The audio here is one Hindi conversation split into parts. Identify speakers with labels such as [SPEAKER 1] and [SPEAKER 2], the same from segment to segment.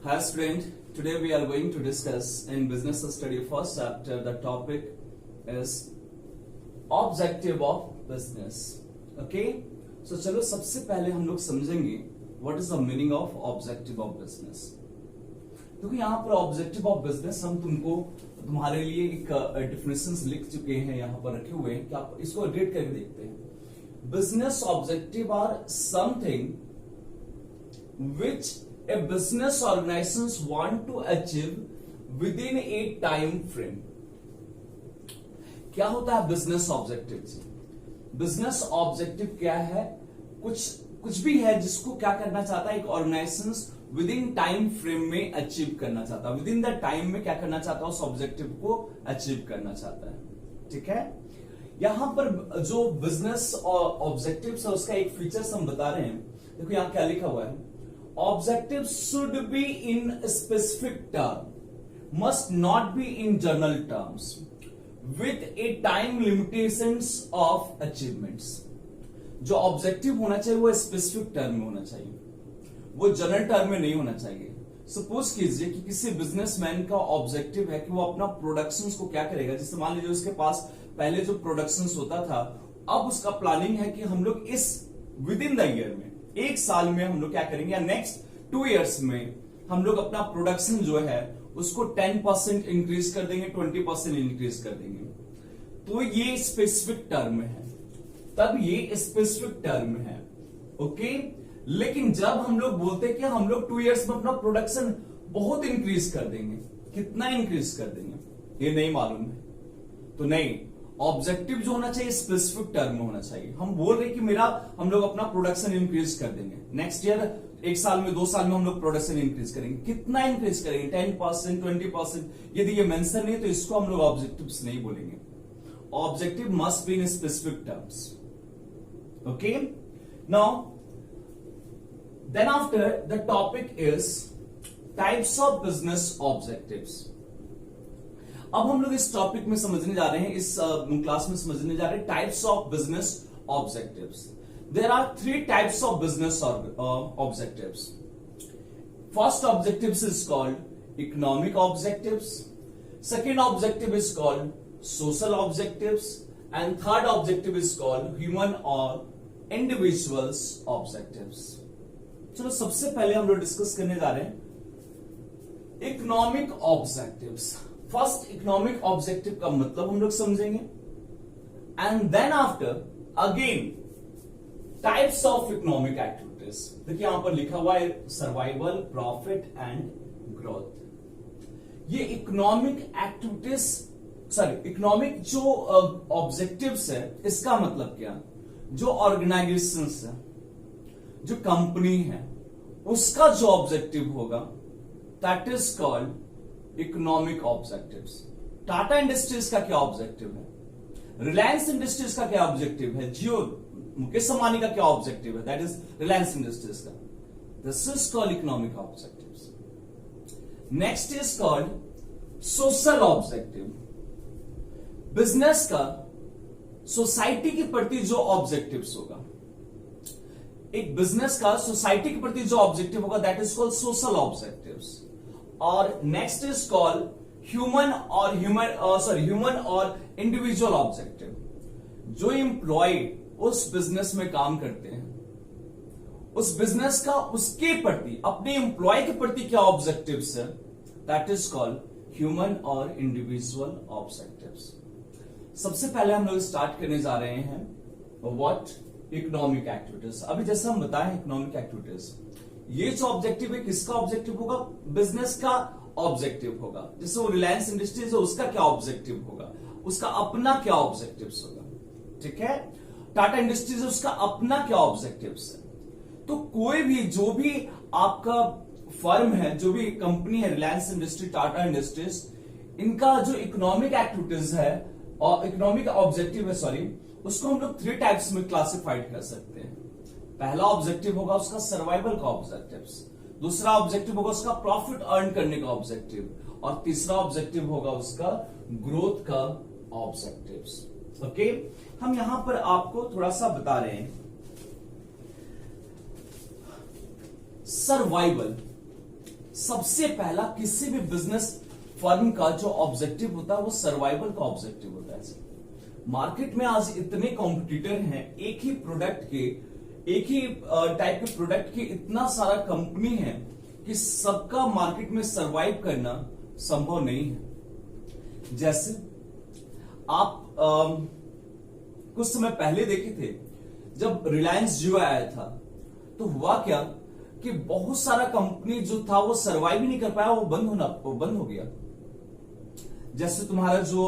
[SPEAKER 1] Hi student, today we are going to discuss in business study first chapter. The topic is objective of business. Okay, so चलो सबसे पहले हम लोग समझेंगे what is the meaning of objective of business. क्योंकि यहाँ पर objective of business हम तुम्हारे लिए एक definitions लिख चुके हैं, यहाँ पर रखे हुए हैं कि आप इसको रीड करके देखते हैं. Business objective are something which a business organizations want to achieve within a time frame. क्या होता है बिजनेस ऑब्जेक्टिव? बिजनेस ऑब्जेक्टिव क्या है? कुछ भी है जिसको क्या करना चाहता है एक organisations with in time frame में अचीव करना चाहता है, विद इन द टाइम में क्या करना चाहता है, उस ऑब्जेक्टिव को अचीव करना चाहता है. ठीक है, यहां पर जो बिजनेस ऑब्जेक्टिव है उसका एक फीचर्स हम बता रहे हैं. देखो यहां क्या लिखा हुआ है, objectives should be in specific term, must not be in general terms, with a time limitations of achievements. जो ऑब्जेक्टिव होना चाहिए वो स्पेसिफिक टर्म में होना चाहिए, वो जनरल टर्म में नहीं होना चाहिए. सपोज कीजिए कि किसी बिजनेसमैन का ऑब्जेक्टिव है कि वो अपना प्रोडक्शंस को क्या करेगा. जैसे मान लीजिए उसके पास पहले जो प्रोडक्शंस होता था, अब उसका प्लानिंग है कि हम लोग इस विद इन द ईयर में, एक साल में हम लोग क्या करेंगे, या नेक्स्ट 2 years में हम लोग अपना प्रोडक्शन जो है उसको 10% इंक्रीज कर देंगे, 20% इंक्रीज कर देंगे. तो ये स्पेसिफिक टर्म है, तब ये स्पेसिफिक टर्म है. ओके, लेकिन जब हम लोग बोलते हैं कि हम लोग 2 years में अपना प्रोडक्शन बहुत इंक्रीज कर देंगे, कितना इंक्रीज कर देंगे ये नहीं मालूम है. तो नहीं, ऑब्जेक्टिव जो होना चाहिए स्पेसिफिक टर्म में होना चाहिए. हम बोल रहे कि हम लोग अपना प्रोडक्शन इंक्रीज कर देंगे नेक्स्ट ईयर, 1 साल में 2 साल में हम लोग प्रोडक्शन इंक्रीज करेंगे. कितना इंक्रीज करेंगे, 10%, 20%. यदि ये मेंशन नहीं तो इसको हम लोग ऑब्जेक्टिव्स नहीं बोलेंगे. Objective must be in specific terms. Okay, now then after the topic is types of business objectives. अब हम लोग इस टॉपिक में समझने जा रहे हैं, इस क्लास में समझने जा रहे हैं types of business objectives. There are 3 types of business objectives. First objectives is called economic objectives, second objective is called social objectives, and third objective is called human और इंडिविजुअल्स ऑब्जेक्टिव्स. चलो सबसे पहले हम लोग डिस्कस करने जा रहे हैं economic objectives. First economic objective का मतलब हम लोग समझेंगे, and then after again types of economic activities. देखिए यहां पर लिखा हुआ है सर्वाइवल, प्रॉफिट एंड ग्रोथ. ये इकोनॉमिक एक्टिविटीज, सॉरी इकोनॉमिक जो ऑब्जेक्टिव्स है, इसका मतलब क्या, जो ऑर्गेनाइजेशंस है, जो कंपनी है, उसका जो ऑब्जेक्टिव होगा that is called economic objectives. Tata industries का क्या ऑब्जेक्टिव है, रिलायंस इंडस्ट्रीज का क्या ऑब्जेक्टिव है, जियो मुकेश अंबानी का क्या ऑब्जेक्टिव है, दैट इज रिलायंस इंडस्ट्रीज का. This is called economic objectives. Next is called social objective. Business का सोसाइटी के प्रति जो ऑब्जेक्टिव्स होगा, एक बिजनेस का सोसाइटी के प्रति जो ऑब्जेक्टिव होगा that is called social objectives. और नेक्स्ट इज कॉल्ड ह्यूमन और इंडिविजुअल ऑब्जेक्टिव. जो एम्प्लॉय उस बिजनेस में काम करते हैं, उस बिजनेस का उसके प्रति, अपने एम्प्लॉय के प्रति क्या ऑब्जेक्टिव्स है, दैट इज कॉल्ड ह्यूमन और इंडिविजुअल ऑब्जेक्टिव्स. सबसे पहले हम लोग स्टार्ट करने जा रहे हैं व्हाट, इकोनॉमिक एक्टिविटीज. अभी जैसे हम बताएं इकोनॉमिक एक्टिविटीज, ये जो ऑब्जेक्टिव है किसका ऑब्जेक्टिव होगा, बिजनेस का ऑब्जेक्टिव होगा. जैसे वो रिलायंस इंडस्ट्रीज है, उसका क्या ऑब्जेक्टिव होगा, उसका अपना क्या ऑब्जेक्टिव्स होगा. ठीक है, टाटा इंडस्ट्रीज है, उसका अपना क्या ऑब्जेक्टिव्स है. तो कोई भी, जो भी आपका फर्म है, जो भी कंपनी है, रिलायंस इंडस्ट्री, टाटा इंडस्ट्रीज, इनका जो इकोनॉमिक एक्टिविटीज है और इकोनॉमिक ऑब्जेक्टिव है, सॉरी, उसको हम लोग 3 टाइप्स में क्लासिफाइड कर सकते हैं. पहला ऑब्जेक्टिव होगा उसका सर्वाइवल का ऑब्जेक्टिव्स, दूसरा ऑब्जेक्टिव होगा उसका प्रॉफिट अर्न करने का ऑब्जेक्टिव, और तीसरा ऑब्जेक्टिव होगा उसका ग्रोथ का ऑब्जेक्टिव्स. ओके, हम यहां पर आपको थोड़ा सा बता रहे हैं सर्वाइवल. सबसे पहला किसी भी बिजनेस फर्म का जो ऑब्जेक्टिव होता है वो सर्वाइवल का ऑब्जेक्टिव होता है। मार्केट में आज इतने कॉम्पिटिटर हैं, एक ही प्रोडक्ट के, एक ही टाइप के प्रोडक्ट के इतना सारा कंपनी है कि सबका मार्केट में सरवाइव करना संभव नहीं है। जैसे आप कुछ समय पहले देखे थे जब रिलायंस जियो आया था, तो हुआ क्या कि बहुत सारा कंपनी जो था वो सरवाइव ही नहीं कर पाया, वो बंद हो गया। जैसे तुम्हारा जो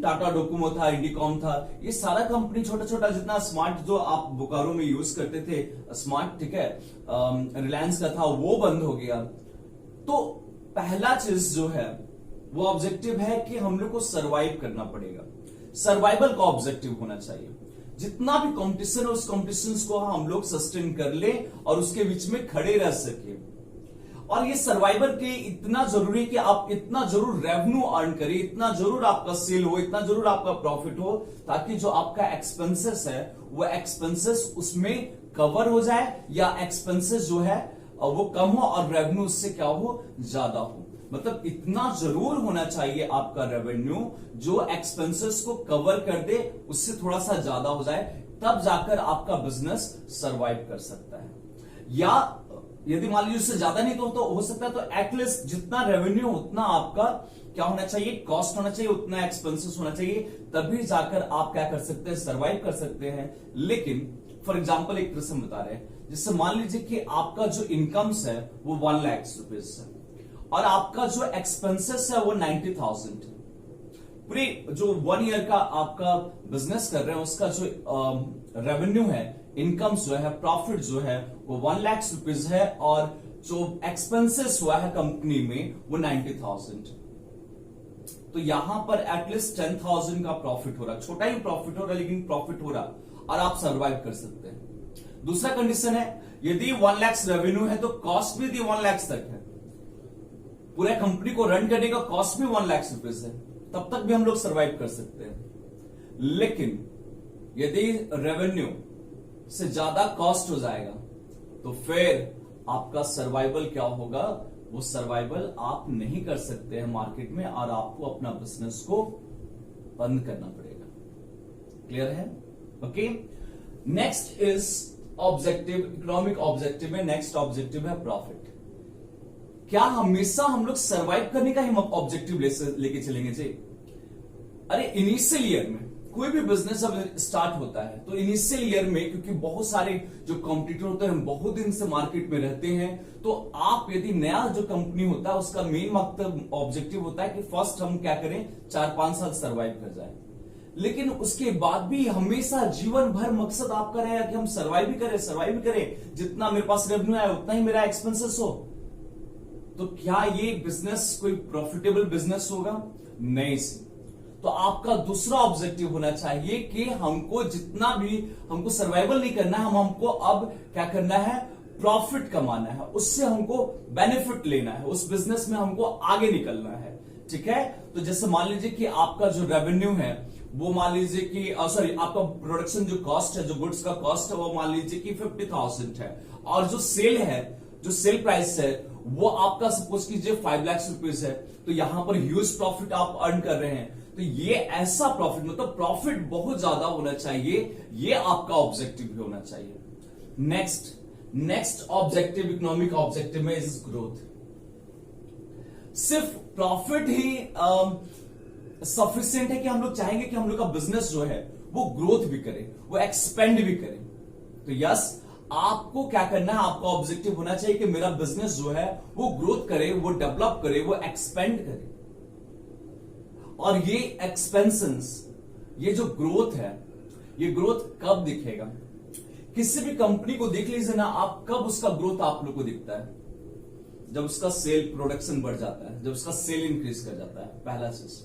[SPEAKER 1] टाटा डोकोमो था, इंडिकॉम था, ये सारा कंपनी छोटा छोटा जितना स्मार्ट जो आप बोकारो में यूज करते थे स्मार्ट, ठीक है, रिलायंस का था, वो बंद हो गया। तो पहला चीज जो है वो ऑब्जेक्टिव है कि हम लोग को सरवाइव करना पड़ेगा। सर्वाइवल का ऑब्जेक्टिव होना चाहिए। जितना भी कंपटीशन है उस कंपटीशन को हम लोग सस्टेन कर ले और उसके बीच में खड़े रह सके। और ये सर्वाइवल के इतना जरूरी है कि आप इतना जरूर रेवेन्यू अर्न करिए, इतना जरूर आपका सेल हो, इतना जरूर आपका प्रॉफिट हो, ताकि जो आपका एक्सपेंसेस है वो एक्सपेंसेस उसमें कवर हो जाए, या एक्सपेंसेस जो है वो कम हो और रेवेन्यू उससे क्या हो, ज्यादा हो। मतलब इतना जरूर होना चाहिए आपका रेवेन्यू जो एक्सपेंसेस को कवर कर दे, उससे थोड़ा सा ज्यादा हो जाए, तब जाकर आपका बिजनेस सरवाइव कर सकता है। या यदि मान लीजिए उससे ज्यादा नहीं तो हो सकता है तो एटलीस्ट जितना रेवेन्यू उतना आपका क्या होना चाहिए, कॉस्ट होना चाहिए, उतना एक्सपेंसेस होना चाहिए, तभी जाकर आप क्या कर सकते हैं, सरवाइव कर सकते हैं। लेकिन फॉर एग्जाम्पल एक प्रश्न बता रहे हैं, जिससे मान लीजिए कि आपका जो इनकम्स है वो 1 लाख रुपीज है और आपका जो एक्सपेंसेस है वो 90,000 है। पूरी जो 1 ईयर का आपका बिजनेस कर रहे हैं उसका जो रेवेन्यू है, इनकम्स जो है, प्रॉफिट जो है वो 1 लाख रुपीज है और जो एक्सपेंसेस हुआ है कंपनी में वो 90,000। तो यहां पर एटलीस्ट 10,000 का प्रॉफिट हो रहा है, छोटा ही प्रॉफिट हो रहा है लेकिन प्रॉफिट हो रहा और आप सर्वाइव कर सकते हैं। दूसरा कंडीशन है, यदि 1 लाख रेवेन्यू है तो कॉस्ट भी यदि 1 लाख तक है, पूरे कंपनी को रन करने का कॉस्ट भी 1 लाख रुपीज है, तब तक भी हम लोग सर्वाइव कर सकते हैं। लेकिन यदि रेवेन्यू से ज्यादा कॉस्ट हो जाएगा तो फिर आपका सर्वाइवल क्या होगा, वो सर्वाइवल आप नहीं कर सकते हैं मार्केट में और आपको अपना बिजनेस को बंद करना पड़ेगा। क्लियर है? Okay, next is objective, economic objective में नेक्स्ट ऑब्जेक्टिव है प्रॉफिट। क्या हमेशा हम लोग सर्वाइव करने का ही ऑब्जेक्टिव लेके चलेंगे जी? अरे इनिशियल ईयर में कोई भी बिजनेस अब स्टार्ट होता है तो इनिशियल ईयर में, क्योंकि बहुत सारे जो कॉम्पिटिटर होते हैं बहुत दिन से मार्केट में रहते हैं, तो आप यदि नया जो कंपनी होता है उसका मेन मकसद ऑब्जेक्टिव होता है कि फर्स्ट हम क्या करें, 4-5 साल सर्वाइव कर जाए। लेकिन उसके बाद भी हमेशा जीवन भर मकसद आपका रहेगा कि हम सर्वाइव भी करें, जितना मेरे पास रेवेन्यू आए उतना ही मेरा एक्सपेंसेस हो। तो क्या ये बिजनेस कोई प्रॉफिटेबल बिजनेस होगा? नहीं। तो आपका दूसरा ऑब्जेक्टिव होना चाहिए कि हमको जितना भी, हमको सर्वाइवल नहीं करना है, हमको अब क्या करना है, प्रॉफिट कमाना है, उससे हमको बेनिफिट लेना है, उस बिजनेस में हमको आगे निकलना है। ठीक है? तो जैसे मान लीजिए कि आपका जो रेवेन्यू है वो मान लीजिए कि आपका प्रोडक्शन जो कॉस्ट है, जो गुड्स का कॉस्ट है वो मान लीजिए कि 50,000 है, और जो सेल है, जो सेल प्राइस है वो आपका सपोज कीजिए 5 लाख रुपीज है, तो यहां पर ह्यूज प्रॉफिट आप अर्न कर रहे हैं। तो ये ऐसा प्रॉफिट, मतलब प्रॉफिट बहुत ज्यादा होना चाहिए, ये आपका ऑब्जेक्टिव भी होना चाहिए। नेक्स्ट ऑब्जेक्टिव, इकोनॉमिक ऑब्जेक्टिव में इज ग्रोथ। सिर्फ प्रॉफिट ही सफिशिएंट है कि हम लोग चाहेंगे कि हम लोग का बिजनेस जो है वो ग्रोथ भी करे, वो एक्सपेंड भी करे। तो यस, आपको क्या करना है, आपका ऑब्जेक्टिव होना चाहिए कि मेरा बिजनेस जो है वो ग्रोथ करे, वो डेवलप करे, वो एक्सपेंड करे। और ये एक्सपेंशंस, ये जो ग्रोथ है, ये ग्रोथ कब दिखेगा? किसी भी कंपनी को देख लीजिए ना आप, कब उसका ग्रोथ आप लोग को दिखता है? जब उसका सेल, प्रोडक्शन बढ़ जाता है, जब उसका सेल इंक्रीज कर जाता है, पहला चीज।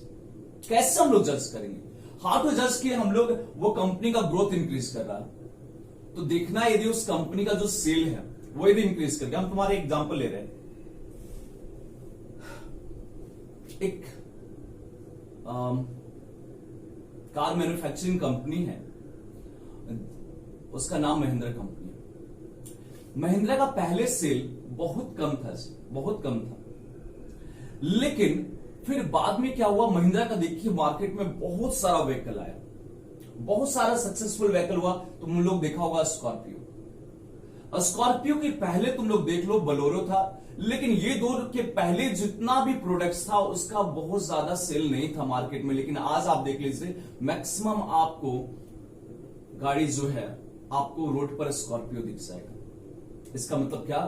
[SPEAKER 1] कैसे हम लोग जज करेंगे? हाउ टू जज कि हम लोग वो कंपनी का ग्रोथ इंक्रीज कर रहा है? तो देखना यदि उस कंपनी का जो सेल है वो यदि इंक्रीज कर गया। हम तुम्हारे एग्जांपल ले रहे हैं, एक कार मैन्युफैक्चरिंग कंपनी है, उसका नाम महिंद्रा कंपनी है। महिंद्रा का पहले सेल बहुत कम था जी, बहुत कम था। लेकिन फिर बाद में क्या हुआ, महिंद्रा का देखिए मार्केट में बहुत सारा व्हीकल आया, बहुत सारा सक्सेसफुल व्हीकल हुआ। तुम लोग देखा होगा स्कॉर्पियो, स्कॉर्पियो के पहले तुम लोग देख लो बोलेरो था, लेकिन ये दो के पहले जितना भी प्रोडक्ट्स था उसका बहुत ज्यादा सेल नहीं था मार्केट में। लेकिन आज आप देख लीजिए मैक्सिमम आपको गाड़ी जो है आपको रोड पर स्कॉर्पियो दिख जाएगा। इसका मतलब क्या,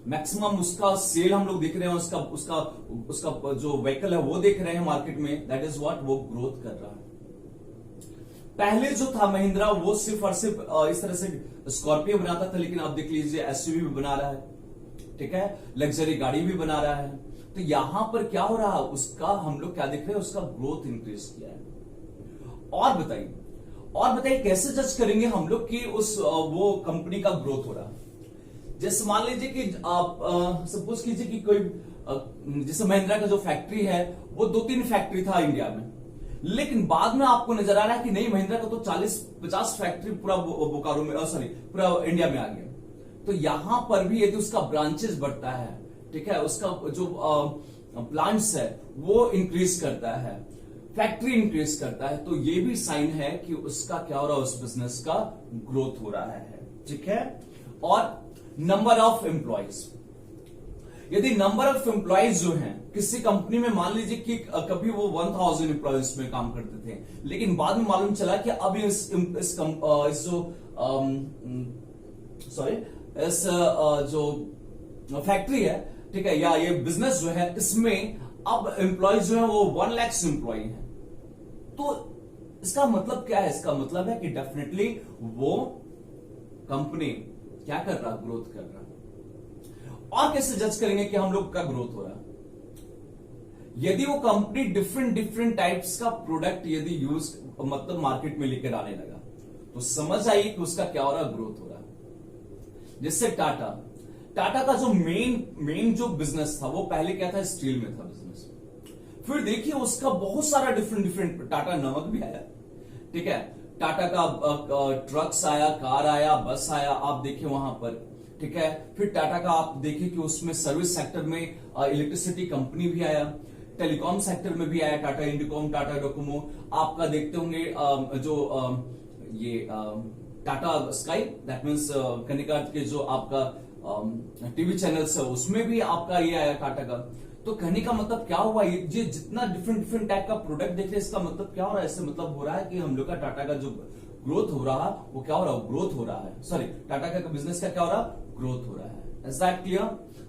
[SPEAKER 1] मैक्सिमम उसका सेल हम लोग देख रहे हैं, उसका उसका उसका जो व्हीकल है वो देख रहे हैं मार्केट में। दैट इज व्हाट, वो ग्रोथ कर रहा है। पहले जो था महिंद्रा वो सिर्फ और सिर्फ इस तरह से स्कॉर्पियो बनाता था, लेकिन अब देख लीजिए एसयूवी भी बना रहा है, ठीक है, लग्जरी गाड़ी भी बना रहा है। तो यहां पर क्या हो रहा है, उसका हम लोग क्या देख रहे हैं, उसका ग्रोथ इंक्रीज किया है। और बताइए कैसे जज करेंगे हम लोग कि उस वो कंपनी का ग्रोथ हो रहा है। जैसे मान लीजिए कि आप सपोज कीजिए कि कोई जैसे महिंद्रा का जो फैक्ट्री है वो 2-3 फैक्ट्री था इंडिया में, लेकिन बाद में आपको नजर आ रहा है कि नहीं, महिंद्रा का तो 40-50 फैक्ट्री पूरा बोकारो में, सॉरी पूरा इंडिया में आ गया। तो यहां पर भी यदि उसका ब्रांचेस बढ़ता है, ठीक है, उसका जो प्लांट्स है वो इंक्रीज करता है, फैक्ट्री इंक्रीज करता है, तो ये भी साइन है कि उसका क्या हो रहा है, उस बिजनेस का ग्रोथ हो रहा है, ठीक है। और नंबर ऑफ एम्प्लॉयज, यदि नंबर ऑफ एम्प्लॉयज जो हैं किसी कंपनी में, मान लीजिए कि कभी वो 1000 एम्प्लॉयज में काम करते थे, लेकिन बाद में मालूम चला कि अब इस जो फैक्ट्री है, ठीक है, या ये बिजनेस जो है, इसमें अब एम्प्लॉयज जो है वो 1 लाख एम्प्लॉय है। तो इसका मतलब क्या है, इसका मतलब है कि डेफिनेटली वो कंपनी क्या कर रहा, ग्रोथ कर रहा। और कैसे जज करेंगे कि हम लोग का ग्रोथ हो रहा, यदि वो कंपनी डिफरेंट टाइप्स का प्रोडक्ट यदि यूज मतलब मार्केट में लेकर आने लगा, तो समझ आइए कि उसका क्या हो रहा, ग्रोथ हो रहा। जैसे टाटा का जो मेन जो बिजनेस था वो पहले क्या था, स्टील में था बिजनेस। फिर देखिए उसका बहुत सारा डिफरेंट टाटा नमक भी आया, ठीक है, टाटा का ट्रक्स आया, कार आया, बस आया, आप देखिए वहां पर, ठीक है। फिर टाटा का आप देखिए कि उसमें सर्विस सेक्टर में इलेक्ट्रिसिटी कंपनी भी आया, टेलीकॉम सेक्टर में भी आया, टाटा इंडिकॉम, टाटा डोकोमो। आपका देखते होंगे ये Tata sky, that means Kanika के जो आपका टीवी चैनल्स है उसमें भी आपका ये आया टाटा का। तो कहने का मतलब क्या हुआ, ये जितना डिफरेंट टाइप का प्रोडक्ट देख रहे हैं, इसका मतलब क्या हो रहा है, इससे मतलब हो रहा है कि हम लोग का टाटा का जो ग्रोथ हो रहा है वो क्या हो रहा है, ग्रोथ हो रहा है। सॉरी, टाटा का बिजनेस का क्या हो रहा है, ग्रोथ हो रहा है। Is that clear?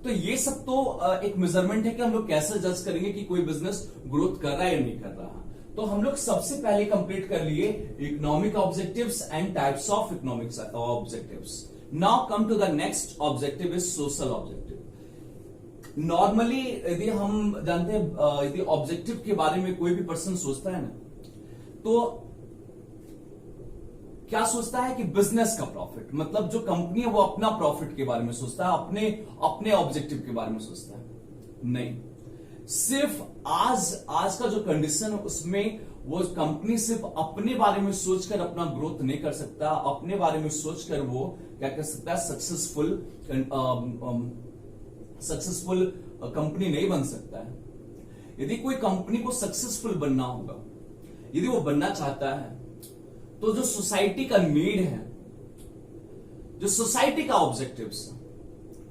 [SPEAKER 1] तो ये सब तो एक मेजरमेंट है कि हम लोग कैसे जज करेंगे कि कोई बिजनेस ग्रोथ कर रहा है या नहीं कर रहा। तो हम लोग सबसे पहले कंप्लीट कर लिए economic objectives and types of economic objectives. Now come to the next objective is social objective. Normally यदि हम जानते हैं, यदि ऑब्जेक्टिव के बारे में कोई भी पर्सन सोचता है ना, तो क्या सोचता है कि बिजनेस का प्रॉफिट, मतलब जो कंपनी है वो अपना प्रॉफिट के बारे में सोचता है, अपने ऑब्जेक्टिव के बारे में सोचता है। नहीं, सिर्फ आज का जो कंडीशन है उसमें वो कंपनी सिर्फ अपने बारे में सोचकर अपना ग्रोथ नहीं कर सकता, अपने बारे में सोचकर वो क्या कर सकता है, सक्सेसफुल कंपनी नहीं बन सकता है। यदि कोई कंपनी को सक्सेसफुल बनना होगा, यदि वो बनना चाहता है, तो जो सोसाइटी का नीड है, जो सोसाइटी का ऑब्जेक्टिव्स है,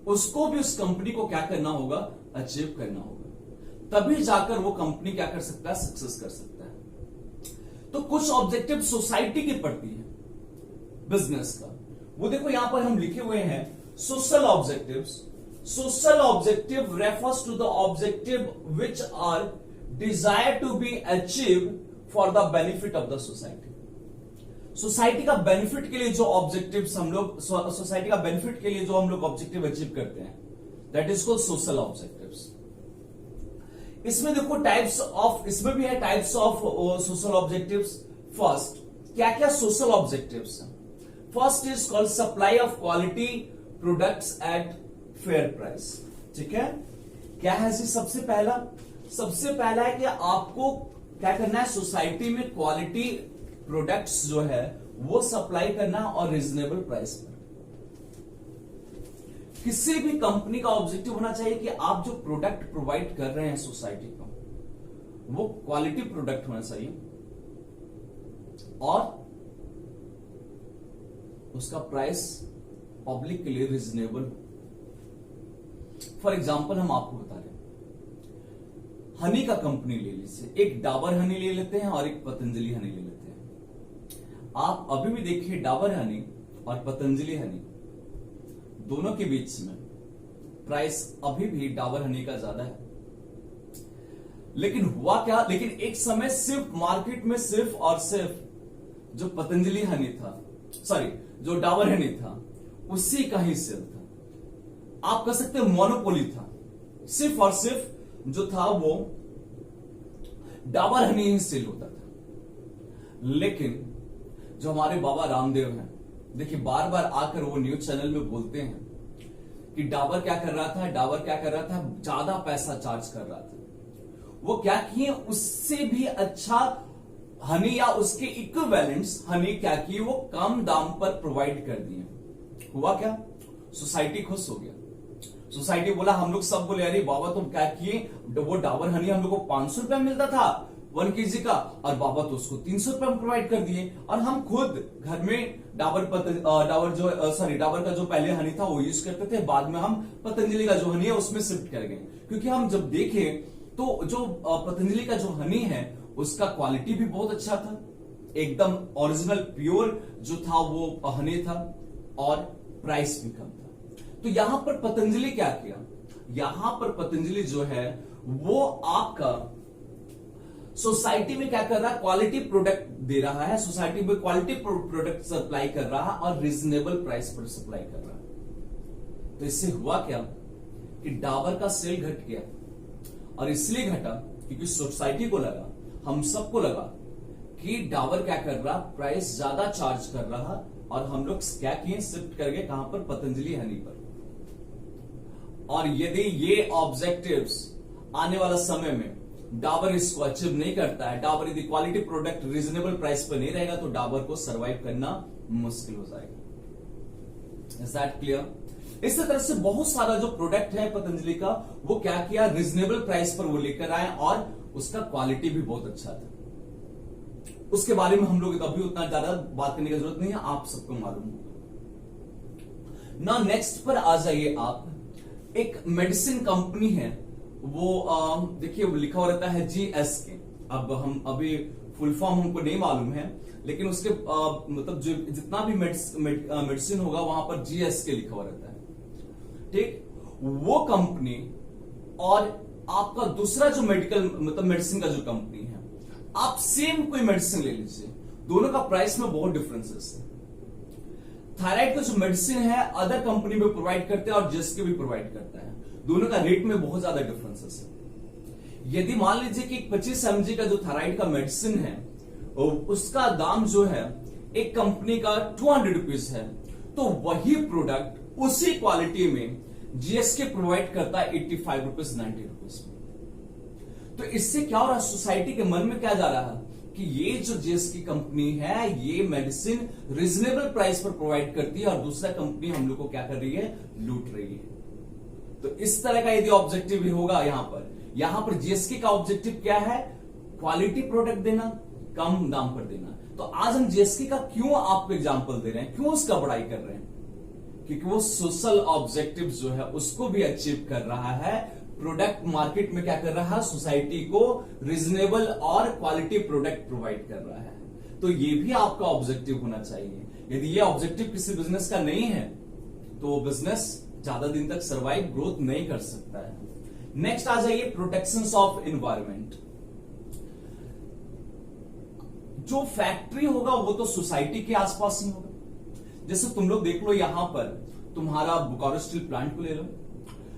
[SPEAKER 1] उसको भी उस कंपनी को क्या करना होगा, अचीव करना होगा। तभी जाकर वो कंपनी क्या कर सकता है, सक्सेस कर सकता है। तो कुछ ऑब्जेक्टिव सोसाइटी के प्रति है बिजनेस का, वो देखो यहां पर हम लिखे हुए हैं social objectives. Social objective refers to the objective which are desire to be achieve for the benefit of the society. Society का बेनिफिट के लिए जो ऑब्जेक्टिव्स हम लोग, सोसाइटी का बेनिफिट के लिए जो हम लोग ऑब्जेक्टिव अचीव करते हैं, that is called social objectives. इसमें देखो टाइप्स ऑफ, इसमें भी है types of social objectives. First, क्या क्या सोशल ऑब्जेक्टिव्स हैं? First is called supply of quality products at fair price. ठीक है, क्या है जी? सबसे पहला है कि आपको क्या करना है, सोसाइटी में क्वालिटी प्रोडक्ट्स जो है वो सप्लाई करना और रीजनेबल प्राइस पर। किसी भी कंपनी का ऑब्जेक्टिव होना चाहिए कि आप जो प्रोडक्ट प्रोवाइड कर रहे हैं सोसाइटी को, वो क्वालिटी प्रोडक्ट होना चाहिए और उसका प्राइस पब्लिक के लिए रिजनेबल। फॉर एग्जाम्पल हम आपको बता रहे हैं, हनी का कंपनी ले लीजिए, एक डाबर हनी ले लेते हैं और एक पतंजलि हनी ले लेते हैं। आप अभी भी देखिए डाबर हनी और पतंजलि हनी दोनों के बीच में प्राइस अभी भी डाबर हनी का ज्यादा है। लेकिन हुआ क्या, लेकिन एक समय सिर्फ मार्केट में सिर्फ और सिर्फ जो पतंजलि हनी था, सॉरी जो डाबर हनी था, उसी का ही सेल था। आप कह सकते हैं मोनोपोली था, सिर्फ और सिर्फ जो था वो डाबर हनी ही सेल होता था। लेकिन जो हमारे बाबा रामदेव हैं, देखिए बार बार आकर वो न्यूज चैनल में बोलते हैं कि डाबर क्या कर रहा था, डाबर क्या कर रहा था, ज्यादा पैसा चार्ज कर रहा था। वो क्या किए, उससे भी अच्छा हनी या उसके इक्विवेलेंट्स हनी क्या किए, वो कम दाम पर प्रोवाइड कर दिए। हुआ क्या, सोसाइटी खुश हो गया। सोसाइटी बोला, हम लोग सब बोले अरे बाबा तुम क्या किए, वो डाबर हनी हम लोग को 500 रुपए मिलता था 1 kg का, और बाबा तो उसको 300 रुपए में प्रोवाइड कर दिए, और हम खुद घर में डाबर का जो पहले हनी था वो यूज करते थे, बाद में हम पतंजलि का जो हनी है उसमें शिफ्ट कर गए। क्योंकि हम जब देखें तो जो पतंजलि का जो हनी है उसका क्वालिटी भी बहुत अच्छा था, एकदम ओरिजिनल प्योर जो था वो हनी था, और प्राइस भी कम था। तो यहां पर पतंजलि क्या किया, यहां पर पतंजलि जो है वो आपका सोसाइटी में क्या कर रहा है, क्वालिटी प्रोडक्ट दे रहा है, सोसाइटी में क्वालिटी प्रोडक्ट सप्लाई कर रहा है और रीजनेबल प्राइस पर सप्लाई कर रहा है। तो इससे हुआ क्या कि डाबर का सेल घट गया, और इसलिए घटा क्योंकि सोसाइटी को लगा, हम सबको लगा कि डाबर क्या कर रहा, प्राइस ज्यादा चार्ज कर रहा, और हम लोग क्या किए, शिफ्ट कर गए कहां पर, पतंजलि हनी पर। और यदि ये ऑब्जेक्टिव्स आने वाला समय में डाबर इसको अचीव नहीं करता है, डाबर यदि क्वालिटी प्रोडक्ट रीजनेबल प्राइस पर नहीं रहेगा, तो डाबर को सरवाइव करना मुश्किल हो जाएगा। Is that clear? इसी तरह से बहुत सारा जो प्रोडक्ट है पतंजलि का, वो क्या किया, रीजनेबल प्राइस पर वो लेकर आए, और उसका क्वालिटी भी बहुत अच्छा था। उसके बारे में हम लोग अभी उतना ज्यादा बात करने की जरूरत नहीं है, आप सबको मालूम होगा। ना नेक्स्ट पर आ जाइए आप, एक मेडिसिन कंपनी है, वो देखिए लिखा हुआ रहता है GSK। अब हम अभी फुल फॉर्म हमको नहीं मालूम है, लेकिन उसके मतलब जो जितना भी मेडिसिन होगा वहां पर GSK लिखा हुआ रहता है, ठीक। वो कंपनी और आपका दूसरा जो मेडिकल मतलब मेडिसिन का जो कंपनी है, आप सेम कोई मेडिसिन ले लीजिए, दोनों का प्राइस में बहुत डिफरेंसेस है। थायराइड का जो मेडिसिन है अदर कंपनी में प्रोवाइड करते हैं और GSK भी प्रोवाइड करता है, दोनों का रेट में बहुत ज्यादा डिफरेंसेस है। यदि मान लीजिए कि 25 mg का जो थायराइड का मेडिसिन है उसका दाम जो है एक कंपनी का 200 रुपीज है, तो वही प्रोडक्ट उसी क्वालिटी में GSK प्रोवाइड करता है 85 रुपीज 90 रुपीज में। तो इससे क्या हो रहा है, सोसाइटी के मन में क्या जा रहा है कि ये जो GSK कंपनी है ये मेडिसिन रीजनेबल प्राइस पर प्रोवाइड करती है, और दूसरा कंपनी हम लोग को क्या कर रही है, लूट रही है। तो इस तरह का यदि ऑब्जेक्टिव भी होगा यहां पर GSK का ऑब्जेक्टिव क्या है, क्वालिटी प्रोडक्ट देना, कम दाम पर देना। तो आज हम GSK का क्यों आपको एग्जांपल दे रहे हैं, क्यों उसका बड़ाई कर रहे हैं, क्योंकि वो सोशल ऑब्जेक्टिव जो है उसको भी अचीव कर रहा है, प्रोडक्ट मार्केट में क्या कर रहा है, सोसाइटी को रीजनेबल और क्वालिटी प्रोडक्ट प्रोवाइड कर रहा है। तो ये भी आपका ऑब्जेक्टिव होना चाहिए। यदि ये ऑब्जेक्टिव किसी बिजनेस का नहीं है तो बिजनेस ज्यादा दिन तक सर्वाइव ग्रोथ नहीं कर सकता है। नेक्स्ट आ जाइए, प्रोटेक्शन ऑफ एनवायरमेंट। जो फैक्ट्री होगा वो तो सोसाइटी के आसपास ही होगा। जैसे तुम लोग देख लो, यहां पर तुम्हारा बोकारो स्टील प्लांट को ले लो,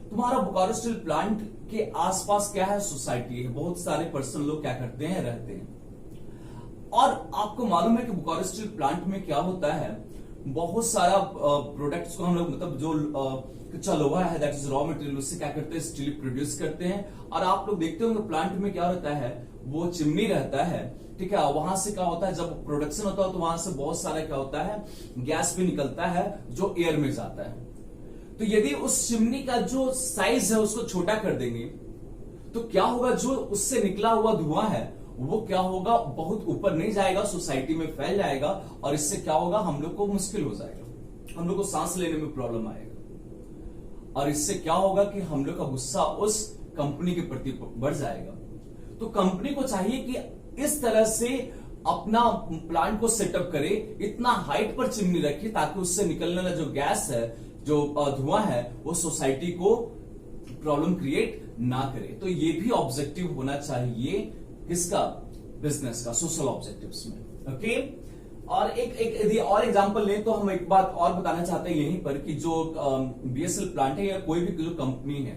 [SPEAKER 1] तुम्हारा बोकारो स्टील प्लांट के आसपास क्या है, सोसाइटी है, बहुत सारे पर्सन लोग क्या करते हैं, रहते हैं। और आपको मालूम है कि बोकारो स्टील प्लांट में क्या होता है, बहुत सारा प्रोडक्ट्स को हम लोग मतलब जो कच्चा लोहा है दैट इज रॉ मटेरियल, उससे क्या करते हैं, स्टील प्रोड्यूस करते हैं। और आप लोग देखते होंगे प्लांट में क्या रहता है, वो चिमनी रहता है, ठीक है। वहां से क्या होता है, जब प्रोडक्शन होता है तो वहां से बहुत सारा क्या होता है, गैस भी निकलता है जो एयर में जाता है। तो यदि उस चिमनी का जो साइज है उसको छोटा कर देंगे तो क्या होगा, जो उससे निकला हुआ धुआं है वो क्या होगा, बहुत ऊपर नहीं जाएगा, सोसाइटी में फैल जाएगा और इससे क्या होगा, हम लोग को मुश्किल हो जाएगा, हम लोग को सांस लेने में प्रॉब्लम आएगा और इससे क्या होगा कि हम लोग का गुस्सा उस कंपनी के प्रति बढ़ जाएगा। तो कंपनी को चाहिए कि इस तरह से अपना प्लांट को सेटअप करे, इतना हाइट पर चिमनी रखे ताकि उससे निकलने वाला जो गैस है, जो धुआं है, वो सोसाइटी को प्रॉब्लम क्रिएट ना करे। तो ये भी ऑब्जेक्टिव होना चाहिए किसका, बिजनेस का, सोशल ऑब्जेक्टिव्स में। ओके, और एक यदि और एग्जांपल लें तो हम एक बात और बताना चाहते हैं यहीं पर कि जो बीएसएल प्लांट है या कोई भी जो कंपनी है,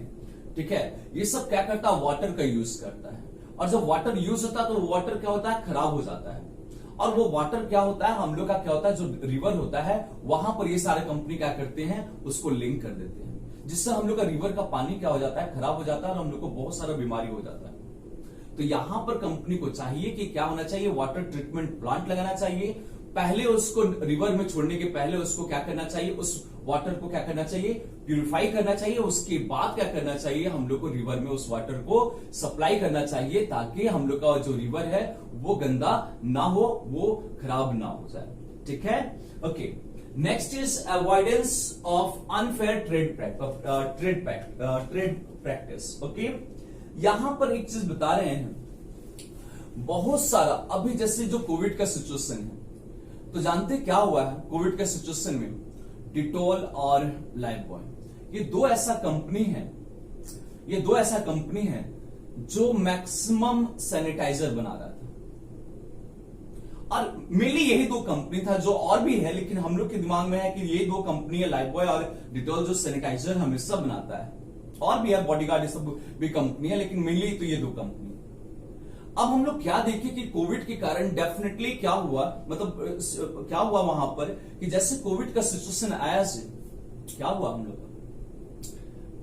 [SPEAKER 1] ठीक है, ये सब क्या करता है, वाटर का यूज करता है और जब वाटर यूज होता है तो वाटर क्या होता है, खराब हो जाता है और वो वाटर क्या होता है, हम लोग का क्या होता है, जो रिवर होता है वहां पर ये सारे कंपनी क्या करते हैं, उसको लिंक कर देते हैं, जिससे हम लोग का रिवर का पानी क्या हो जाता है, खराब हो जाता है और हम लोग को बहुत सारा बीमारी हो जाता है। तो यहां पर कंपनी को चाहिए कि क्या होना चाहिए, वाटर ट्रीटमेंट प्लांट लगाना चाहिए। पहले उसको रिवर में छोड़ने के पहले उसको क्या करना चाहिए, उस वाटर को क्या करना चाहिए, प्यूरिफाई करना चाहिए। उसके बाद क्या करना चाहिए, हम लोग को रिवर में उस वाटर को सप्लाई करना चाहिए ताकि हम लोग का जो रिवर है वो गंदा ना हो, वो खराब ना हो जाए। ठीक है, okay. Next is avoidance of unfair trade practice. Okay, यहां पर एक चीज बता रहे हैं, बहुत सारा अभी जैसे जो कोविड का सिचुएशन है, तो जानते क्या हुआ है कोविड के सिचुएशन में, डिटॉल और लाइफबॉय, ये दो ऐसा कंपनी है जो मैक्सिमम सैनिटाइजर बना रहा था और मेनली यही दो कंपनी था, जो और भी है लेकिन हम लोग के दिमाग में है कि ये दो कंपनी है, लाइफबॉय और डिटॉल, जो सैनिटाइजर हमेशा बनाता है। और भी है बॉडीगार्ड, ये सब भी कंपनी है लेकिन मेनली तो ये दो कंपनी। अब हम लोग क्या देखें कि कोविड के कारण डेफिनेटली क्या हुआ, मतलब क्या हुआ वहां पर कि जैसे कोविड का सिचुएशन आया से क्या हुआ, हम लोग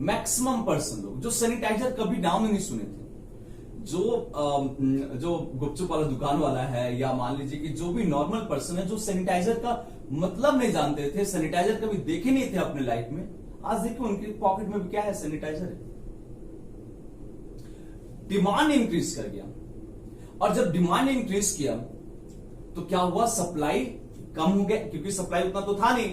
[SPEAKER 1] मैक्सिमम पर्सन लोग जो सैनिटाइजर कभी नाम ही नहीं सुने थे, जो गुपचुप वाला दुकान वाला है या मान लीजिए कि जो भी नॉर्मल पर्सन है जो सैनिटाइजर का मतलब नहीं जानते थे, सैनिटाइजर कभी देखे नहीं थे अपने लाइफ में, आज देखिए उनके पॉकेट में भी क्या है, सैनिटाइजर है। डिमांड इंक्रीज कर गया और जब डिमांड इंक्रीज किया तो क्या हुआ, सप्लाई कम हो गया क्योंकि सप्लाई उतना तो था नहीं।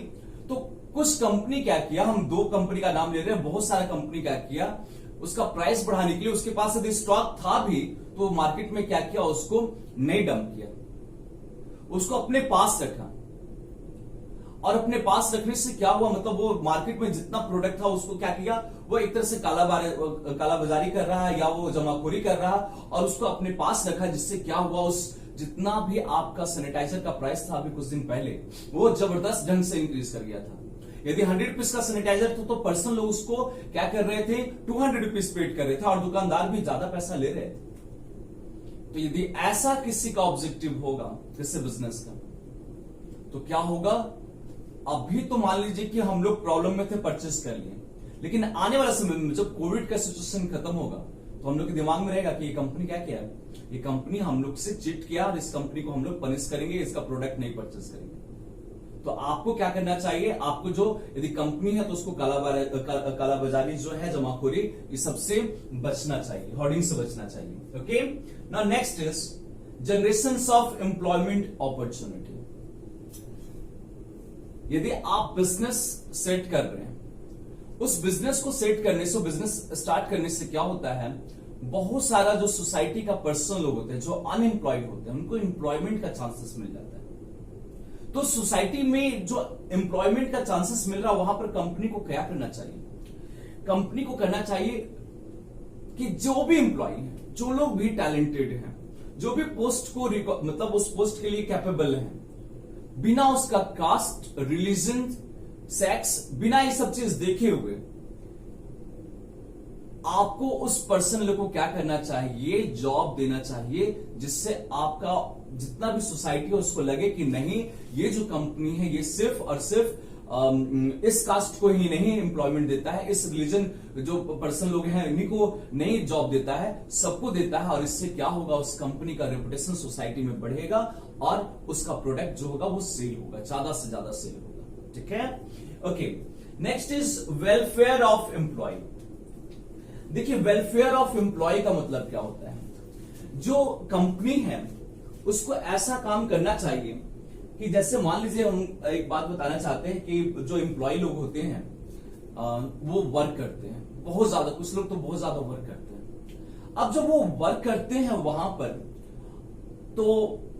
[SPEAKER 1] तो कुछ कंपनी क्या किया, हम दो कंपनी का नाम ले रहे हैं, बहुत सारा कंपनी क्या किया, उसका प्राइस बढ़ाने के लिए उसके पास यदि स्टॉक था भी तो मार्केट में क्या किया, उसको नहीं डंप किया, उसको अपने पास रखा। और अपने पास रखने से क्या हुआ, मतलब वो मार्केट में जितना प्रोडक्ट था उसको क्या किया, वो एक तरह से कालाबाजारी कर रहा है या वो जमाखोरी कर रहा है और उसको अपने पास रखा, जिससे क्या हुआ, उस जितना भी आपका सैनिटाइजर का प्राइस था अभी कुछ दिन पहले, वो जबरदस्त ढंग से इंक्रीज कर गया था। यदि 100 रुपीज का सैनिटाइजर था तो पर्सन लोग उसको क्या कर रहे थे, 200 रुपीज पेड कर रहे थे और दुकानदार भी ज्यादा पैसा ले रहे थे। तो यदि ऐसा किसी का ऑब्जेक्टिव होगा किसी बिजनेस का, तो क्या होगा, अभी तो मान लीजिए कि हम लोग प्रॉब्लम में थे, परचेस कर लिए, लेकिन आने वाला समय में जब कोविड का सिचुएशन खत्म होगा तो हम लोग के दिमाग में रहेगा कि ये कंपनी क्या किया, ये कंपनी हम लोग से चिट किया और इस कंपनी को हम लोग पनिश करेंगे, इसका प्रोडक्ट नहीं परचेस करेंगे। तो आपको क्या करना चाहिए, आपको जो यदि कंपनी है तो उसको कालाबाजारी जो है, जमाखोरी, इस सबसे बचना चाहिए, होर्डिंग से बचना चाहिए। Okay, now next is generations of employment opportunity. यदि आप बिजनेस सेट कर रहे हैं, उस बिजनेस को सेट करने से, बिजनेस स्टार्ट करने से क्या होता है, बहुत सारा जो सोसाइटी का पर्सन लोग होते हैं जो अनएम्प्लॉयड होते हैं, उनको एम्प्लॉयमेंट का चांसेस मिल जाता है। तो सोसाइटी में जो एम्प्लॉयमेंट का चांसेस मिल रहा है, वहां पर कंपनी को क्या करना चाहिए, कंपनी को करना चाहिए कि जो भी एम्प्लॉय है, जो लोग भी टैलेंटेड हैं, जो भी पोस्ट को मतलब उस पोस्ट के लिए कैपेबल हैं, बिना उसका कास्ट, रिलीजन, सेक्स, बिना ये सब चीज देखे हुए आपको उस पर्सन लोग को क्या करना चाहिए, जॉब देना चाहिए, जिससे आपका जितना भी सोसाइटी है उसको लगे कि नहीं, ये जो कंपनी है ये सिर्फ और सिर्फ इस कास्ट को ही नहीं एम्प्लॉयमेंट देता है, इस रिलीजन जो पर्सन लोग हैं इन्हीं को नहीं जॉब देता है, सबको देता है। और इससे क्या होगा, उस कंपनी का रेपुटेशन सोसाइटी में बढ़ेगा और उसका प्रोडक्ट जो होगा वो सेल होगा, ज्यादा से ज्यादा सेल होगा। ठीक है, okay. Next is welfare of employ. देखिए वेलफेयर ऑफ एम्प्लॉय का मतलब क्या होता है, जो कंपनी है उसको ऐसा काम करना चाहिए कि जैसे मान लीजिए हम एक बात बताना चाहते हैं कि जो एम्प्लॉय लोग होते हैं वो वर्क करते हैं बहुत ज्यादा, कुछ लोग तो बहुत ज्यादा वर्क करते हैं। अब जब वो वर्क करते हैं वहां पर तो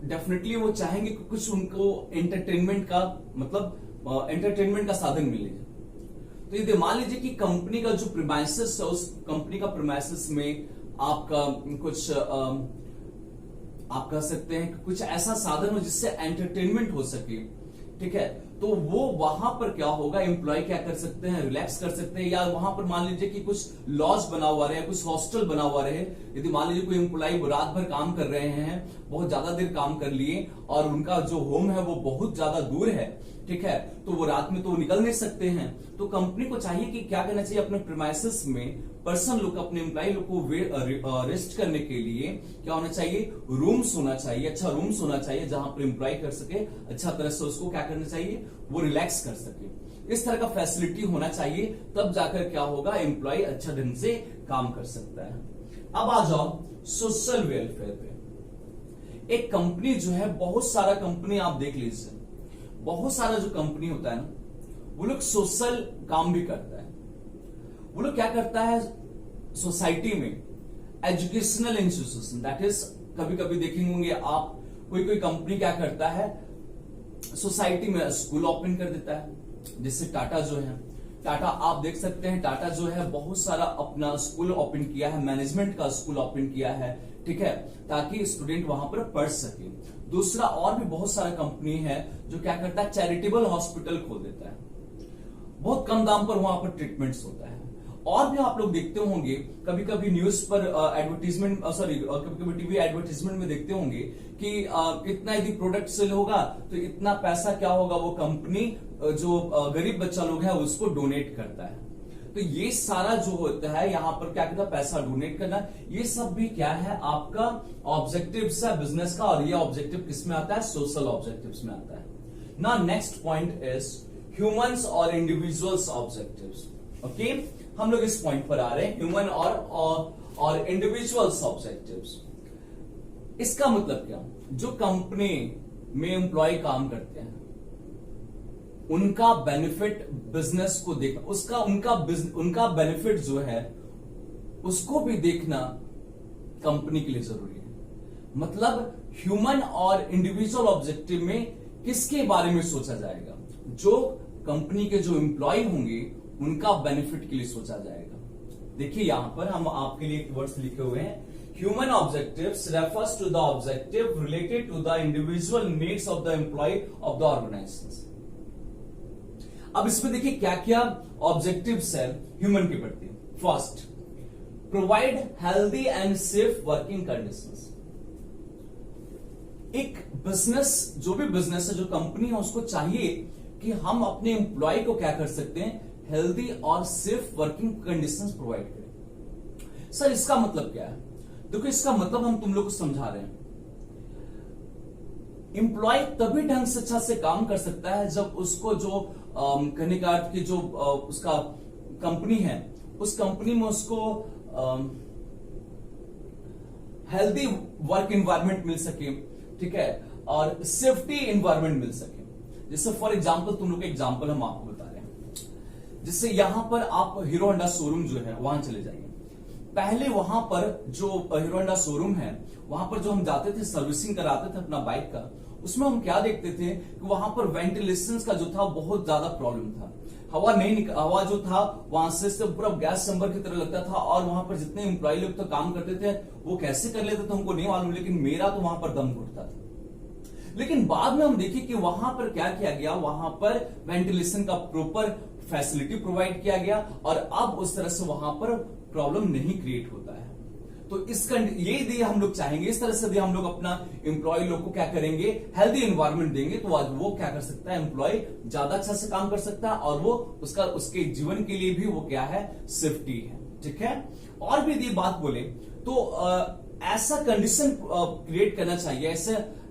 [SPEAKER 1] डेफिनेटली वो चाहेंगे कि कुछ उनको एंटरटेनमेंट का मतलब एंटरटेनमेंट का साधन मिले। तो ये मान लीजिए कि कंपनी का जो प्रीमाइसेस है, उस कंपनी का प्रीमाइसेस में आपका कुछ आप कह सकते हैं कि कुछ ऐसा साधन हो जिससे एंटरटेनमेंट हो सके, ठीक है। तो वो वहां पर क्या होगा, एम्प्लॉय क्या कर सकते हैं, रिलैक्स कर सकते हैं, या वहां पर मान लीजिए कि कुछ लॉज बना हुआ रहे, कुछ हॉस्टल बना हुआ रहे। यदि मान लीजिए कोई एम्प्लॉय रात भर काम कर रहे हैं, बहुत ज्यादा देर काम कर लिए और उनका जो होम है वो बहुत ज्यादा दूर है, ठीक है, तो वो रात में तो निकल नहीं सकते हैं। तो कंपनी को चाहिए कि क्या करना चाहिए, अपने प्रीमाइसेस में पर्सन लोग, अपने एम्प्लॉय लोग को रेस्ट करने के लिए क्या होना चाहिए, रूम्स होना चाहिए, अच्छा रूम्स होना चाहिए जहां पर एम्प्लॉय कर सके, अच्छा तरह से उसको क्या करना चाहिए, वो रिलैक्स कर सके। इस तरह का फैसिलिटी होना चाहिए, तब जाकर क्या होगा, एम्प्लॉय अच्छा ढंग से काम कर सकता है। अब आ जाओ सोशल वेलफेयर पे। एक कंपनी जो है, बहुत सारा कंपनी आप देख लीजिए, बहुत सारा जो कंपनी होता है ना, वो लोग सोशल काम भी करता है। वो लोग क्या करता है, सोसाइटी में एजुकेशनल इंस्टीट्यूशन, दैट इज कभी कभी देखेंगे होंगे आप, कोई कोई कंपनी क्या करता है, सोसाइटी में स्कूल ओपन कर देता है। जैसे टाटा जो है, टाटा आप देख सकते हैं, टाटा जो है बहुत सारा अपना स्कूल ओपन किया है, मैनेजमेंट का स्कूल ओपन किया है, ठीक है, ताकि स्टूडेंट वहां पर पढ़ सके। दूसरा और भी बहुत सारा कंपनी है जो क्या करता है, चैरिटेबल हॉस्पिटल खोल देता है, बहुत कम दाम पर वहां पर ट्रीटमेंट्स होता है। और भी आप लोग देखते होंगे, कभी कभी न्यूज पर एडवर्टीजमेंट, सॉरी कभी कभी टीवी एडवर्टीजमेंट में देखते होंगे कि इतना यदि प्रोडक्ट सेल होगा तो इतना पैसा क्या होगा, वो कंपनी जो गरीब बच्चा लोग है उसको डोनेट करता है। तो ये सारा जो होता है यहाँ पर क्या कहता है, पैसा डोनेट करना, ये सब भी क्या है, आपका ऑब्जेक्टिव्स है बिजनेस का। और ये ऑब्जेक्टिव किसमें आता है, सोशल ऑब्जेक्टिव्स में आता है ना। नेक्स्ट पॉइंट इज ह्यूमंस और इंडिविजुअल्स ऑब्जेक्टिव्स। ओके, हम लोग इस पॉइंट पर आ रहे हैं, ह्यूमन और इंडिविजुअल्स ऑब्जेक्टिव्स। इसका मतलब क्या, जो कंपनी में एम्प्लॉय काम करते हैं उनका बेनिफिट बिजनेस को देखना, उनका बेनिफिट जो है उसको भी देखना कंपनी के लिए जरूरी है। मतलब ह्यूमन और इंडिविजुअल ऑब्जेक्टिव में किसके बारे में सोचा जाएगा, जो कंपनी के जो एम्प्लॉय होंगे उनका बेनिफिट के लिए सोचा जाएगा। देखिए यहां पर हम आपके लिए एक वर्ड्स लिखे हुए हैं, human objectives refers to the objective related to the individual needs of the employ of the organisation. अब इसमें देखिए क्या क्या ऑब्जेक्टिव्स है ह्यूमन के प्रति। First, provide healthy and safe working conditions. एक बिजनेस, जो भी बिजनेस है, जो कंपनी है, उसको चाहिए कि हम अपने एम्प्लॉय को क्या कर सकते हैं, हेल्दी और सेफ वर्किंग कंडीशंस प्रोवाइड करें। सर इसका मतलब क्या है, देखो इसका मतलब हम तुम लोग को समझा रहे हैं, एम्प्लॉय तभी ढंग से अच्छा से काम कर सकता है जब उसको जो कहने का अर्थ की जो उसका कंपनी है, उस कंपनी में उसको हेल्दी वर्क एनवायरनमेंट मिल सके, ठीक है, और सेफ्टी एनवायरनमेंट मिल सके। जैसे फॉर एग्जांपल, तुम लोग एग्जांपल हम आपको बता रहे हैं, जैसे यहां पर आप हीरो होंडा शोरूम जो है वहां चले जाइए। पहले वहां पर जो हीरो होंडा शोरूम है, वहां पर जो हम जाते थे सर्विसिंग कराते थे अपना बाइक का, उसमें हम क्या देखते थे कि वहां पर वेंटिलेशन का जो था बहुत ज्यादा प्रॉब्लम था। हवा जो था वहां से पूरा गैस चैम्बर की तरह लगता था, और वहां पर जितने एम्प्लॉय लोग तो काम करते थे वो कैसे कर लेते थे हमको नहीं मालूम, लेकिन मेरा तो वहां पर दम घुटता था। लेकिन बाद में हम देखे कि वहां पर क्या किया गया, वहां पर वेंटिलेशन का प्रॉपर फैसिलिटी प्रोवाइड किया गया, और अब उस तरह से वहां पर प्रॉब्लम नहीं क्रिएट होता है। तो ये यदि हम लोग चाहेंगे, इस तरह से यदि हम लोग अपना एम्प्लॉय लोग को क्या करेंगे, हेल्दी एनवायरनमेंट देंगे, तो आज वो क्या कर सकता है, एम्प्लॉय ज्यादा अच्छा से काम कर सकता है, और वो उसके जीवन के लिए भी वो क्या है, सेफ्टी है, ठीक है। और भी यदि बात बोले तो ऐसा कंडीशन क्रिएट करना चाहिए,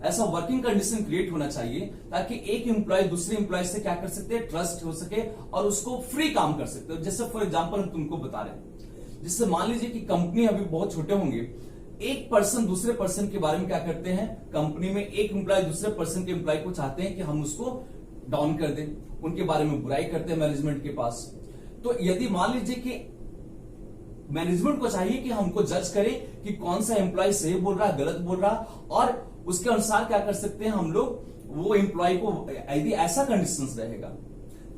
[SPEAKER 1] ऐसा वर्किंग कंडीशन क्रिएट होना चाहिए ताकि एक एम्प्लॉय दूसरे एम्प्लॉय से क्या कर सकते हैं, ट्रस्ट हो सके और उसको फ्री काम कर सकते हो। जैसे फॉर एग्जांपल हम तुमको बता रहे हैं, जिससे मान लीजिए कि कंपनी अभी बहुत छोटे होंगे, एक पर्सन दूसरे पर्सन के बारे में क्या करते हैं, कंपनी में एक एम्प्लॉय दूसरे पर्सन के एम्प्लॉय को चाहते हैं कि हम उसको डाउन कर दें, उनके बारे में बुराई करते हैं मैनेजमेंट के पास। तो यदि मान लीजिए कि मैनेजमेंट को चाहिए कि हमको जज करे कि कौन सा एम्प्लॉय सही बोल रहा है, गलत बोल रहा है, और उसके अनुसार क्या कर सकते हैं हम लोग, वो एम्प्लॉय को, यदि ऐसा कंडीशंस रहेगा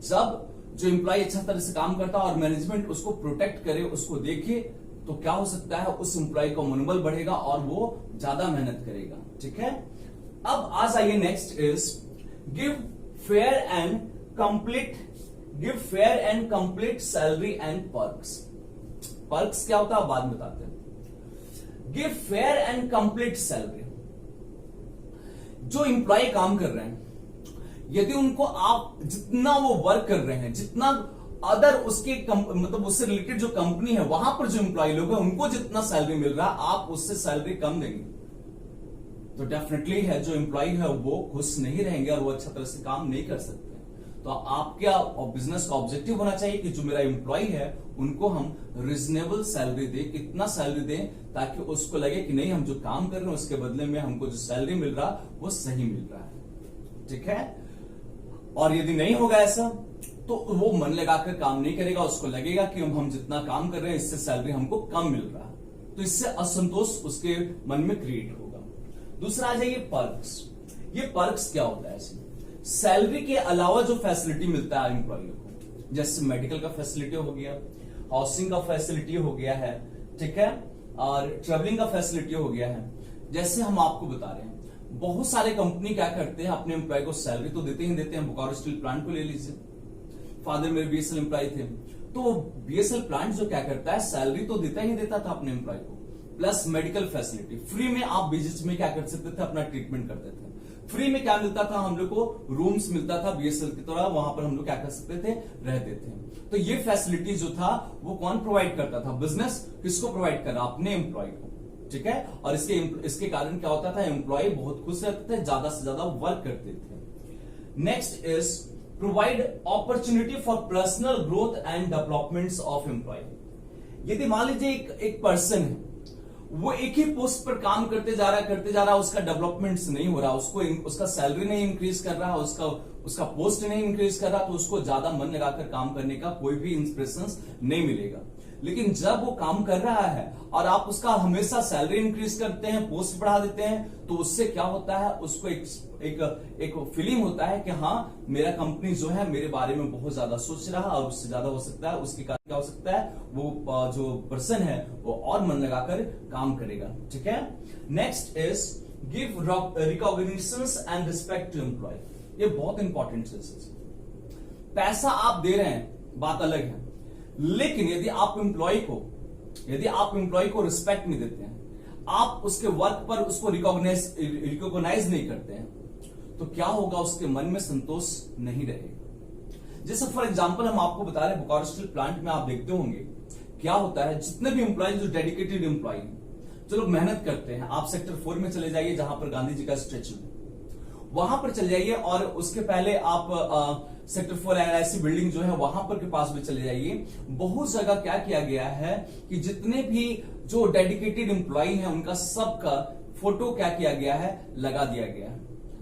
[SPEAKER 1] जब जो एम्प्लॉय अच्छा तरह से काम करता है और मैनेजमेंट उसको प्रोटेक्ट करे, उसको देखे, तो क्या हो सकता है, उस एम्प्लॉय का मनोबल बढ़ेगा और वो ज्यादा मेहनत करेगा। ठीक है, अब आ जाइए next is give fair and complete salary and perks. Perks क्या होता है बाद में बताते हैं। Give fair and complete salary. जो एम्प्लॉय काम कर रहे हैं, यदि उनको आप जितना वो वर्क कर रहे हैं, जितना अदर उसके मतलब उससे रिलेटेड जो कंपनी है वहां पर जो एम्प्लॉय लोग हैं उनको जितना सैलरी मिल रहा है, आप उससे सैलरी कम देंगे तो डेफिनेटली है जो एम्प्लॉय है वो खुश नहीं रहेंगे और वो अच्छा तरह से काम नहीं कर सकते। तो आपका बिजनेस का ऑब्जेक्टिव होना चाहिए कि जो मेरा एम्प्लॉय है उनको हम रिजनेबल सैलरी दे, कितना सैलरी दें ताकि उसको लगे कि नहीं, हम जो काम कर रहे हैं उसके बदले में हमको जो सैलरी मिल रहा वो सही मिल रहा है। ठीक है, और यदि नहीं होगा ऐसा तो वो मन लगाकर काम नहीं करेगा, उसको लगेगा कि हम जितना काम कर रहे हैं इससे सैलरी हमको कम मिल रहा है, तो इससे असंतोष उसके मन में क्रिएट होगा। दूसरा आ जाइए पर्क्स। ये पर्क्स क्या होता है, सैलरी के अलावा जो फैसिलिटी मिलता है एम्प्लॉय को, जैसे मेडिकल का फैसिलिटी हो गया, हाउसिंग का फैसिलिटी हो गया है, ठीक है, और ट्रेवलिंग का फैसिलिटी हो गया है। जैसे हम आपको बता रहे हैं बहुत सारे कंपनी क्या करते हैं, अपने एम्प्लॉय को सैलरी तो देते ही देते हैं। बोकारो स्टील प्लांट को ले लीजिए, फादर मेरे बीएसएल एम्प्लॉय थे, तो बीएसएल प्लांट जो क्या करता है, सैलरी तो देता ही देता था अपने एम्प्लॉय को, प्लस मेडिकल फैसिलिटी फ्री में आप विजिट्स में क्या कर सकते थे, अपना ट्रीटमेंट करते थे। फ्री में क्या मिलता था, हम लोग को रूम्स मिलता था बीएसएल की तरह, वहां पर हम लोग क्या कर सकते थे, रहते थे। तो ये फैसिलिटी जो था वो कौन प्रोवाइड करता था, बिजनेस किसको प्रोवाइड कर रहा, अपने एम्प्लॉय को। ठीक है, और इसके कारण क्या होता था, एम्प्लॉय बहुत खुश रहते थे, ज्यादा से ज्यादा वर्क करते थे। Next is provide opportunity for personal growth and developments of employ. यदि मान लीजिए एक पर्सन है, वो एक ही पोस्ट पर काम करते जा रहा, उसका डेवलपमेंट नहीं हो रहा, उसका सैलरी नहीं इंक्रीज कर रहा, उसका पोस्ट नहीं इंक्रीज कर रहा, तो उसको ज्यादा मन लगाकर काम करने का कोई भी इंस्पिरेशन नहीं मिलेगा। लेकिन जब वो काम कर रहा है और आप उसका हमेशा सैलरी इंक्रीज करते हैं, पोस्ट बढ़ा देते हैं, तो उससे क्या होता है, उसको एक फीलिंग होता है कि हाँ मेरा कंपनी जो है मेरे बारे में बहुत ज्यादा सोच रहा है, और उससे ज्यादा हो सकता है, उसके कारण क्या हो सकता है, वो जो पर्सन है वो और मन लगाकर काम करेगा। ठीक है, next is give recognitions and respect to employ. ये बहुत इंपॉर्टेंट चीज है। पैसा आप दे रहे हैं बात अलग है, लेकिन यदि आप एम्प्लॉय को रिस्पेक्ट नहीं देते हैं, आप उसके वर्क पर उसको रिकॉग्नाइज नहीं करते हैं, तो क्या होगा, उसके मन में संतोष नहीं रहेगा। जैसे फॉर एग्जांपल हम आपको बता रहे हैं बोकारो स्टील प्लांट में आप देखते होंगे क्या होता है, जितने भी एम्प्लॉय जो डेडिकेटेड एम्प्लॉय जो लोग मेहनत करते हैं, आप सेक्टर 4 में चले जाइए जहां पर गांधी जी का स्टैच्यू है, वहां पर चले जाइए, और उसके पहले आप सेक्टर 4 LIC बिल्डिंग जो है वहां पर के पास भी चले जाइए। बहुत जगह क्या किया गया है कि जितने भी जो डेडिकेटेड एम्प्लॉय हैं उनका सबका फोटो क्या किया गया है, लगा दिया गया है,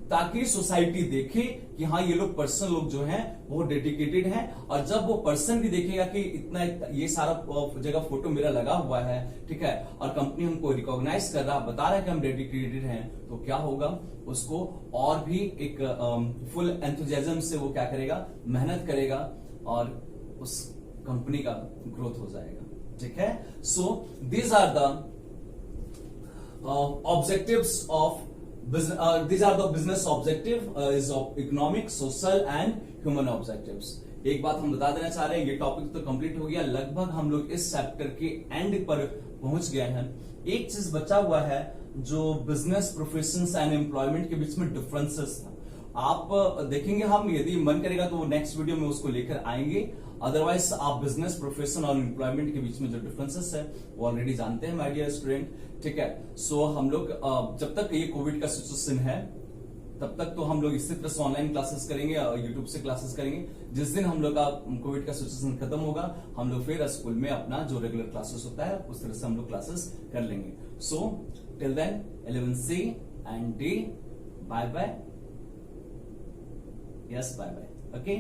[SPEAKER 1] ताकि सोसाइटी देखे कि हाँ ये लोग पर्सन लोग जो हैं वो डेडिकेटेड हैं। और जब वो पर्सन भी देखेगा कि इतना ये सारा जगह फोटो मेरा लगा हुआ है, ठीक है, और कंपनी हमको रिकॉग्नाइज कर रहा, बता रहा है कि हम डेडिकेटेड हैं, तो क्या होगा, उसको और भी एक फुल एंथुजियाज्म से वो क्या करेगा, मेहनत करेगा और उस कंपनी का ग्रोथ हो जाएगा। ठीक है, so these are the objectives of these are the business objective is of economic, social and human objectives। एक बात हम बता देना चाह रहे हैं, ये टॉपिक तो कंप्लीट हो गया, लगभग हम लोग इस चैप्टर के एंड पर पहुंच गए हैं। एक चीज बचा हुआ है जो बिजनेस, प्रोफेशंस एंड एम्प्लॉयमेंट के बीच में डिफरेंसेस था। आप देखेंगे, हम यदि मन करेगा तो वो नेक्स्ट वीडियो में उसको लेकर आएंगे अदरवाइज आप बिजनेस, प्रोफेशन और एम्प्लॉयमेंट के बीच में जो डिफरेंसेस है वो ऑलरेडी जानते हैं माय डियर स्टूडेंट, ठीक है। सो हम लोग जब तक ये कोविड का सिचुएशन है तब तक तो हम लोग इसी तरह से ऑनलाइन क्लासेस करेंगे और यूट्यूब से क्लासेस करेंगे। जिस दिन हम लोग का कोविड का सिचुएशन खत्म होगा हम लोग फिर स्कूल में अपना जो रेगुलर क्लासेस होता है उस तरह से हम लोग क्लासेस कर लेंगे। So till then 11C and D, bye bye, yes bye bye, okay.